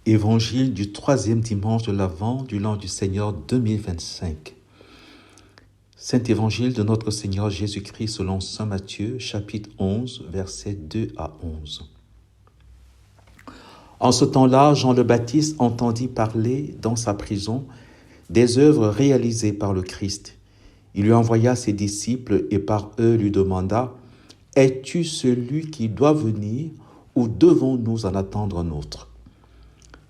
Évangile du troisième dimanche de l'Avent du l'an du Seigneur 2025. Saint Évangile de notre Seigneur Jésus-Christ selon saint Matthieu, chapitre 11, versets 2 à 11. En ce temps-là, Jean le Baptiste entendit parler dans sa prison des œuvres réalisées par le Christ. Il lui envoya ses disciples et par eux lui demanda « Es-tu celui qui doit venir ou devons-nous en attendre un autre ?»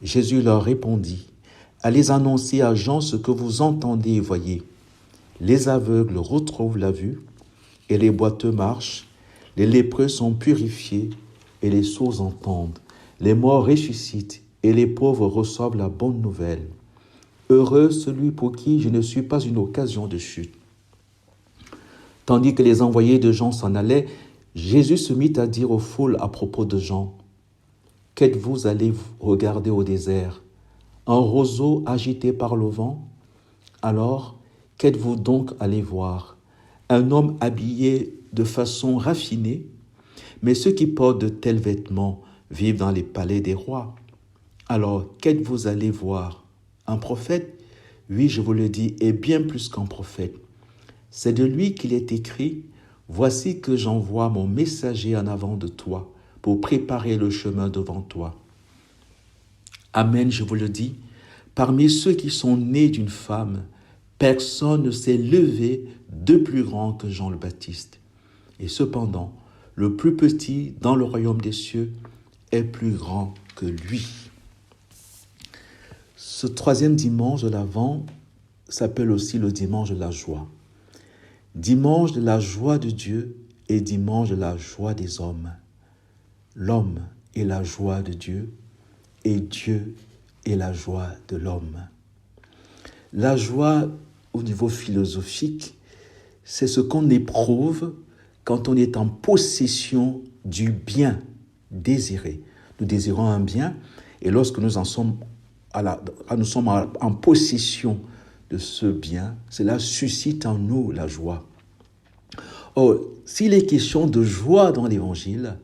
Jésus leur répondit, « Allez annoncer à Jean ce que vous entendez et voyez. Les aveugles retrouvent la vue et les boiteux marchent, les lépreux sont purifiés et les sourds entendent, les morts ressuscitent et les pauvres reçoivent la bonne nouvelle. Heureux celui pour qui je ne suis pas une occasion de chute. » Tandis que les envoyés de Jean s'en allaient, Jésus se mit à dire aux foules à propos de Jean, « Qu'êtes-vous allés regarder au désert? Un roseau agité par le vent? Alors, qu'êtes-vous donc allés voir? Un homme habillé de façon raffinée? Mais ceux qui portent de tels vêtements vivent dans les palais des rois. Alors, qu'êtes-vous allés voir? Un prophète? Oui, je vous le dis, et bien plus qu'un prophète. C'est de lui qu'il est écrit, « Voici que j'envoie mon messager en avant de toi, pour préparer le chemin devant toi. » Amen, je vous le dis, parmi ceux qui sont nés d'une femme, personne ne s'est levé de plus grand que Jean le Baptiste. Et cependant, le plus petit dans le royaume des cieux est plus grand que lui. Ce troisième dimanche de l'Avent s'appelle aussi le dimanche de la joie. Dimanche de la joie de Dieu et dimanche de la joie des hommes. L'homme est la joie de Dieu et Dieu est la joie de l'homme. La joie, au niveau philosophique, c'est ce qu'on éprouve quand on est en possession du bien désiré. Nous désirons un bien et lorsque nous en sommes en possession de ce bien, cela suscite en nous la joie. Or, s'il est question de joie dans l'Évangile,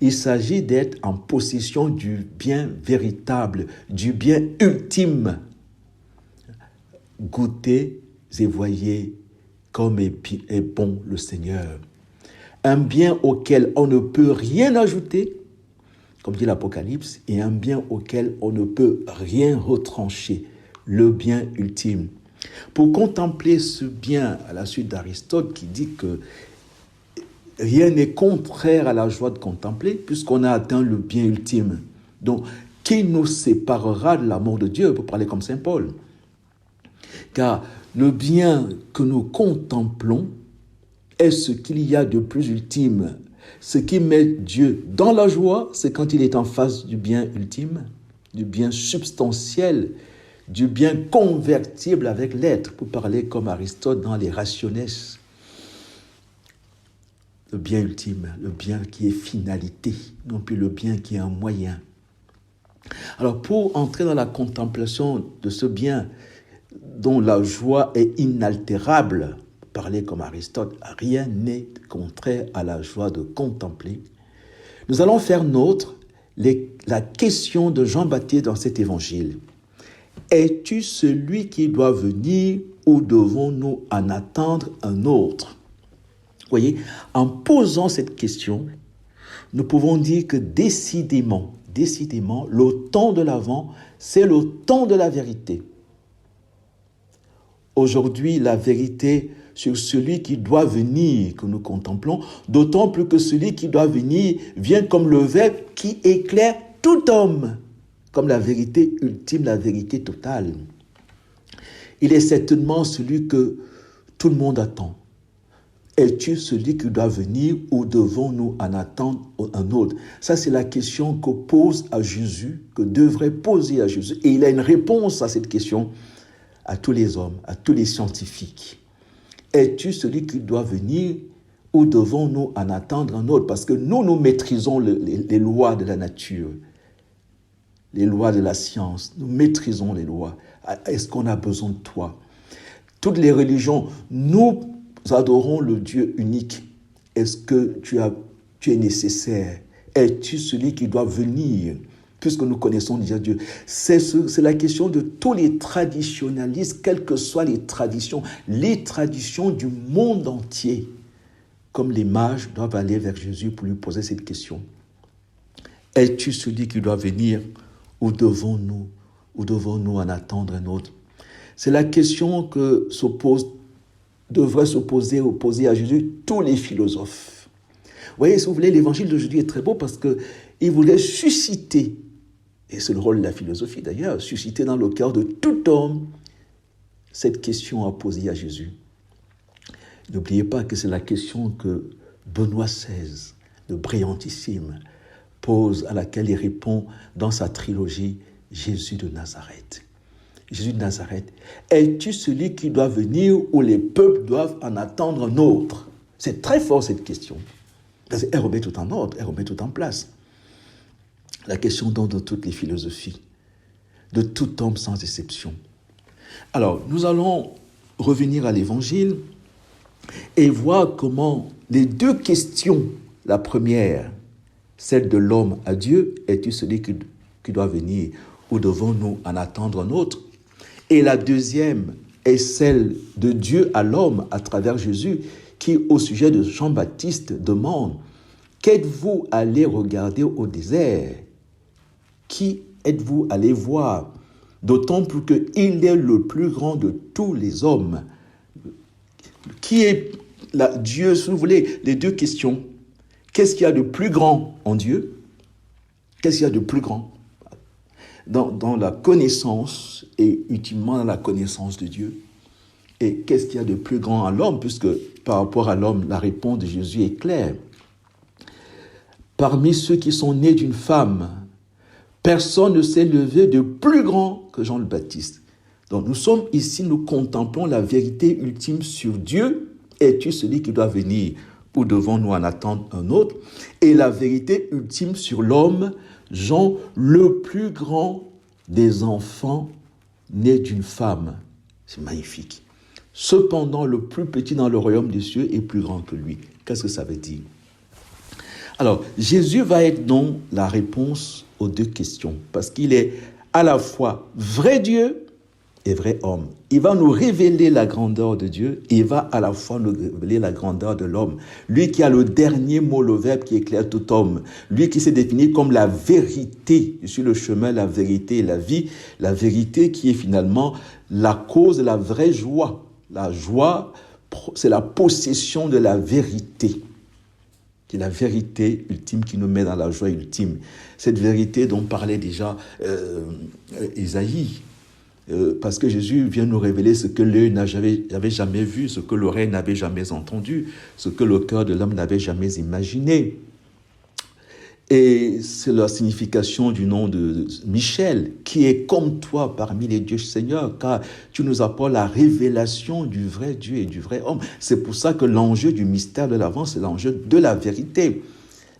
il s'agit d'être en possession du bien véritable, du bien ultime. Goûtez et voyez comme est bon le Seigneur. Un bien auquel on ne peut rien ajouter, comme dit l'Apocalypse, et un bien auquel on ne peut rien retrancher, le bien ultime. Pour contempler ce bien, à la suite d'Aristote qui dit que rien n'est contraire à la joie de contempler puisqu'on a atteint le bien ultime. Donc, qui nous séparera de l'amour de Dieu, pour parler comme saint Paul? Car le bien que nous contemplons est ce qu'il y a de plus ultime. Ce qui met Dieu dans la joie, c'est quand il est en face du bien ultime, du bien substantiel, du bien convertible avec l'être, pour parler comme Aristote dans les Rationes. Le bien ultime, le bien qui est finalité, non plus le bien qui est un moyen. Alors pour entrer dans la contemplation de ce bien dont la joie est inaltérable, pour parler comme Aristote, rien n'est contraire à la joie de contempler, nous allons faire nôtre la question de Jean-Baptiste dans cet évangile. Es-tu celui qui doit venir ou devons-nous en attendre un autre? Vous voyez, en posant cette question, nous pouvons dire que décidément, le temps de l'Avent, c'est le temps de la vérité. Aujourd'hui, la vérité sur celui qui doit venir que nous contemplons, d'autant plus que celui qui doit venir vient comme le Verbe qui éclaire tout homme, comme la vérité ultime, la vérité totale. Il est certainement celui que tout le monde attend. Es-tu celui qui doit venir ou devons-nous en attendre un autre? Ça, c'est la question que pose à Jésus, que devrait poser à Jésus. Et il a une réponse à cette question à tous les hommes, à tous les scientifiques. Es-tu celui qui doit venir ou devons-nous en attendre un autre? Parce que nous maîtrisons les lois de la nature, les lois de la science. Nous maîtrisons les lois. Est-ce qu'on a besoin de toi? Toutes les religions, nous adorons le Dieu unique. Est-ce que tu es nécessaire? Es-tu celui qui doit venir? puisque nous connaissons déjà Dieu. C'est la question de tous les traditionalistes, quelles que soient les traditions du monde entier. Comme les mages doivent aller vers Jésus pour lui poser cette question. Es-tu celui qui doit venir ou devons-nous en attendre un autre? C'est la question que devraient opposer à Jésus tous les philosophes. Vous voyez, si vous voulez, l'évangile d'aujourd'hui est très beau parce qu'il voulait susciter, et c'est le rôle de la philosophie d'ailleurs, susciter dans le cœur de tout homme cette question à poser à Jésus. N'oubliez pas que c'est la question que Benoît XVI, le brillantissime, pose, à laquelle il répond dans sa trilogie « Jésus de Nazareth ». Jésus de Nazareth, es-tu celui qui doit venir ou les peuples doivent en attendre un autre? C'est très fort cette question. Parce qu'elle remet tout en ordre, elle remet tout en place. La question donc de toutes les philosophies, de tout homme sans exception. Alors, nous allons revenir à l'Évangile et voir comment les deux questions, la première, celle de l'homme à Dieu, es-tu celui qui doit venir ou devons-nous en attendre un autre? Et la deuxième est celle de Dieu à l'homme à travers Jésus, qui, au sujet de Jean-Baptiste, demande « Qu'êtes-vous allé regarder au désert? Qui êtes-vous allé voir? D'autant plus qu'il est le plus grand de tous les hommes. » Qui est Dieu, si vous voulez, les deux questions. Qu'est-ce qu'il y a de plus grand en Dieu? Qu'est-ce qu'il y a de plus grand dans la connaissance et ultimement dans la connaissance de Dieu? Et qu'est-ce qu'il y a de plus grand à l'homme? Puisque par rapport à l'homme, la réponse de Jésus est claire. Parmi ceux qui sont nés d'une femme, personne ne s'est levé de plus grand que Jean le Baptiste. Donc nous sommes ici, nous contemplons la vérité ultime sur Dieu. Es-tu celui qui doit venir ou devons-nous en attendre un autre? Et la vérité ultime sur l'homme, Jean, le plus grand des enfants nés d'une femme. C'est magnifique. Cependant, le plus petit dans le royaume des cieux est plus grand que lui. Qu'est-ce que ça veut dire? Alors, Jésus va être donc la réponse aux deux questions, parce qu'il est à la fois vrai Dieu et vrai homme. Il va nous révéler la grandeur de Dieu et il va à la fois nous révéler la grandeur de l'homme. Lui qui a le dernier mot, le verbe qui éclaire tout homme. Lui qui s'est défini comme la vérité. Je suis le chemin, la vérité et la vie. La vérité qui est finalement la cause de la vraie joie. La joie, c'est la possession de la vérité. C'est la vérité ultime qui nous met dans la joie ultime. Cette vérité dont parlait déjà Isaïe. Parce que Jésus vient nous révéler ce que l'œil n'avait jamais vu, ce que l'oreille n'avait jamais entendu, ce que le cœur de l'homme n'avait jamais imaginé. Et c'est la signification du nom de Michel, qui est comme toi parmi les dieux Seigneur, car tu nous apportes la révélation du vrai Dieu et du vrai homme. C'est pour ça que l'enjeu du mystère de l'Avent, c'est l'enjeu de la vérité.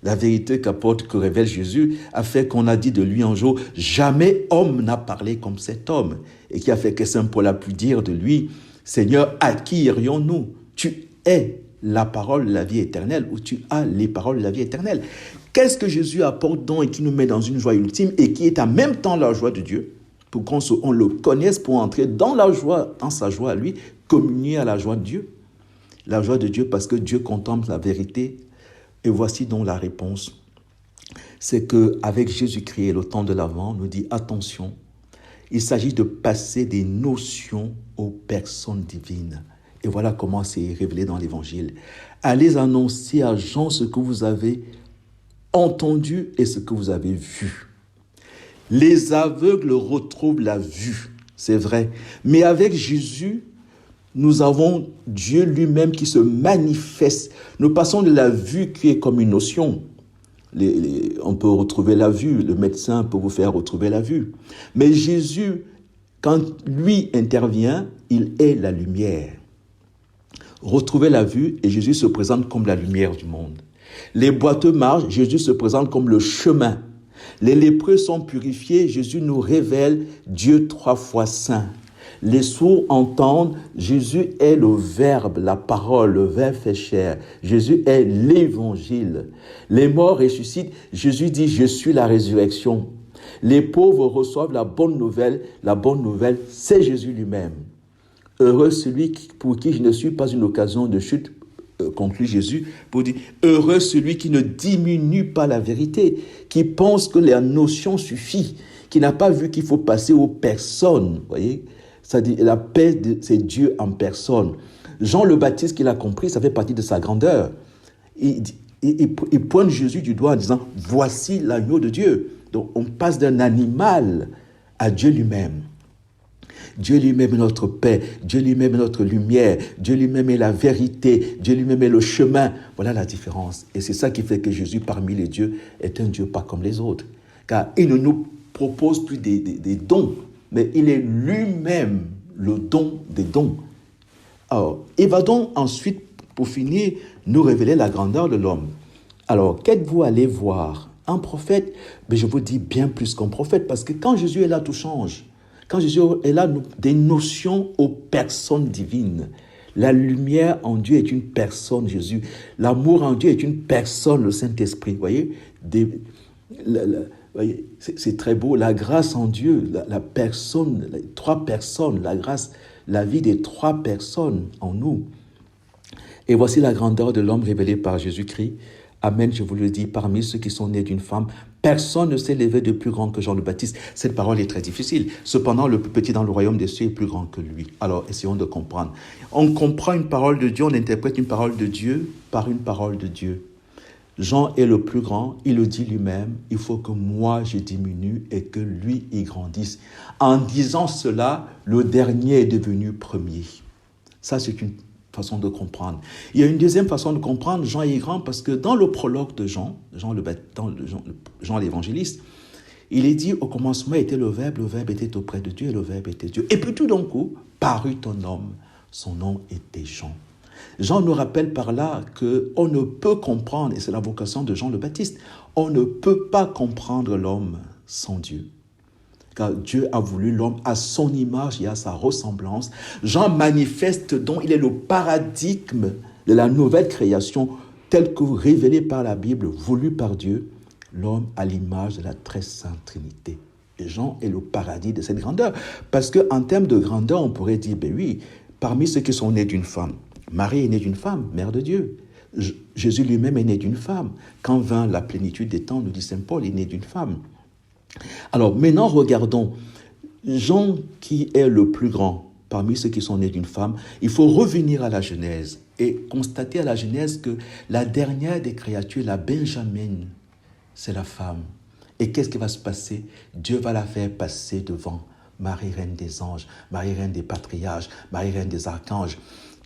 La vérité que révèle Jésus a fait qu'on a dit de lui un jour, jamais homme n'a parlé comme cet homme. Et qui a fait que Saint Paul a pu dire de lui, Seigneur, à qui irions-nous? Tu es la parole de la vie éternelle, ou tu as les paroles de la vie éternelle. Qu'est-ce que Jésus apporte donc et qui nous met dans une joie ultime et qui est en même temps la joie de Dieu, pour qu'on le connaisse, pour entrer dans la joie, dans sa joie à lui, communier à la joie de Dieu. La joie de Dieu parce que Dieu contemple la vérité. Et voici donc la réponse. C'est qu'avec Jésus-Christ, le temps de l'Avent nous dit attention, il s'agit de passer des notions aux personnes divines. Et voilà comment c'est révélé dans l'Évangile. Allez annoncer à Jean ce que vous avez entendu et ce que vous avez vu. Les aveugles retrouvent la vue, c'est vrai. Mais avec Jésus, nous avons Dieu lui-même qui se manifeste. Nous passons de la vue qui est comme une notion. On peut retrouver la vue, le médecin peut vous faire retrouver la vue. Mais Jésus, quand lui intervient, il est la lumière. Retrouvez la vue et Jésus se présente comme la lumière du monde. Les boiteux marchent, Jésus se présente comme le chemin. Les lépreux sont purifiés, Jésus nous révèle Dieu 3 fois saint. Les sourds entendent, Jésus est le Verbe, la parole, le Verbe fait chair. Jésus est l'Évangile. Les morts ressuscitent, Jésus dit, je suis la résurrection. Les pauvres reçoivent la bonne nouvelle. La bonne nouvelle, c'est Jésus lui-même. Heureux celui pour qui je ne suis pas une occasion de chute, conclut Jésus, pour dire, heureux celui qui ne diminue pas la vérité, qui pense que la notion suffit, qui n'a pas vu qu'il faut passer aux personnes. Vous voyez, c'est-à-dire la paix, c'est Dieu en personne. Jean le Baptiste, qu'il a compris, ça fait partie de sa grandeur. Il pointe Jésus du doigt en disant, voici l'agneau de Dieu. Donc on passe d'un animal à Dieu lui-même. Dieu lui-même est notre paix, Dieu lui-même est notre lumière, Dieu lui-même est la vérité, Dieu lui-même est le chemin. Voilà la différence. Et c'est ça qui fait que Jésus, parmi les dieux, est un Dieu pas comme les autres. Car il ne nous propose plus des dons, mais il est lui-même le don des dons. Alors, il va donc ensuite, pour finir, nous révéler la grandeur de l'homme. Alors, qu'êtes-vous allé voir? Un prophète? Mais je vous dis bien plus qu'un prophète, parce que quand Jésus est là, tout change. Quand Jésus est là, des notions aux personnes divines. La lumière en Dieu est une personne, Jésus. L'amour en Dieu est une personne, le Saint-Esprit. Vous voyez, c'est très beau. La grâce en Dieu, la personne, les trois personnes, la grâce, la vie des trois personnes en nous. Et voici la grandeur de l'homme révélée par Jésus-Christ. Amen, je vous le dis, parmi ceux qui sont nés d'une femme, personne ne s'est levé de plus grand que Jean le Baptiste. Cette parole est très difficile. Cependant, le plus petit dans le royaume des cieux est plus grand que lui. Alors, essayons de comprendre. On comprend une parole de Dieu, on interprète une parole de Dieu par une parole de Dieu. Jean est le plus grand, il le dit lui-même, il faut que moi je diminue et que lui il grandisse. En disant cela, le dernier est devenu premier. Ça, c'est une façon de comprendre. Il y a une deuxième façon de comprendre, Jean est grand, parce que dans le prologue de Jean l'évangéliste, il est dit, au commencement était le Verbe était auprès de Dieu et le Verbe était Dieu. Et puis tout d'un coup, parut un homme, son nom était Jean. Jean nous rappelle par là qu'on ne peut comprendre, et c'est la vocation de Jean le Baptiste, on ne peut pas comprendre l'homme sans Dieu. Car Dieu a voulu l'homme à son image et à sa ressemblance. Jean manifeste donc, il est le paradigme de la nouvelle création telle que révélée par la Bible, voulue par Dieu, l'homme à l'image de la très sainte Trinité. Et Jean est le paradis de cette grandeur. Parce qu'en termes de grandeur, on pourrait dire, ben oui, parmi ceux qui sont nés d'une femme, Marie est née d'une femme, mère de Dieu. Jésus lui-même est né d'une femme. Quand vint la plénitude des temps, nous dit saint Paul, il est né d'une femme. Alors maintenant, regardons Jean qui est le plus grand parmi ceux qui sont nés d'une femme. Il faut revenir à la Genèse et constater à la Genèse que la dernière des créatures, la Benjamine, c'est la femme. Et qu'est-ce qui va se passer? Dieu va la faire passer devant Marie, reine des anges, Marie, reine des patriarches, Marie, reine des archanges.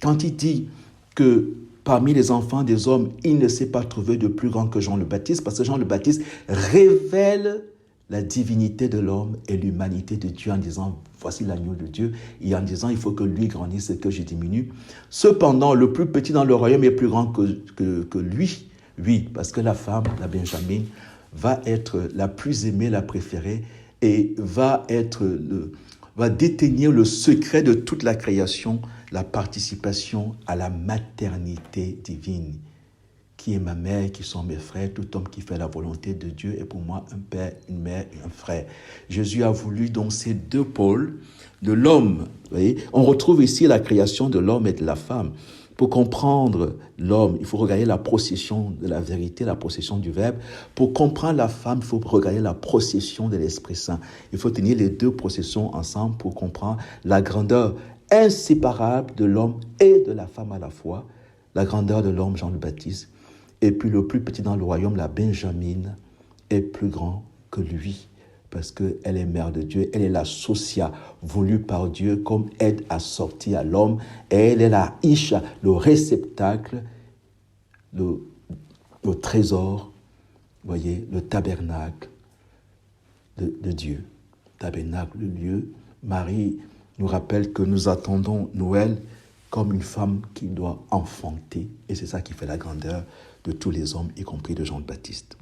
Quand il dit que parmi les enfants des hommes, il ne s'est pas trouvé de plus grand que Jean le Baptiste, parce que Jean le Baptiste révèle la divinité de l'homme et l'humanité de Dieu en disant, voici l'agneau de Dieu, et en disant, il faut que lui grandisse et que je diminue. Cependant, le plus petit dans le royaume est plus grand que lui. Oui, parce que la femme, la Benjamine, va être la plus aimée, la préférée, et va détenir le secret de toute la création, la participation à la maternité divine. Qui est ma mère, qui sont mes frères, tout homme qui fait la volonté de Dieu est pour moi un père, une mère et un frère. Jésus a voulu donc ces deux pôles de l'homme. Vous voyez, on retrouve ici la création de l'homme et de la femme. Pour comprendre l'homme, il faut regarder la procession de la vérité, la procession du Verbe. Pour comprendre la femme, il faut regarder la procession de l'Esprit Saint. Il faut tenir les deux processions ensemble pour comprendre la grandeur inséparable de l'homme et de la femme à la fois. La grandeur de l'homme, Jean le Baptiste. Et puis le plus petit dans le royaume, la Benjamine, est plus grand que lui, parce qu'elle est mère de Dieu, elle est la socia voulue par Dieu comme aide à sortir à l'homme, et elle est la Isha, le réceptacle, le trésor, voyez, le tabernacle de Dieu. Tabernacle, le lieu. Marie nous rappelle que nous attendons Noël comme une femme qui doit enfanter, et c'est ça qui fait la grandeur de tous les hommes, y compris de Jean le Baptiste.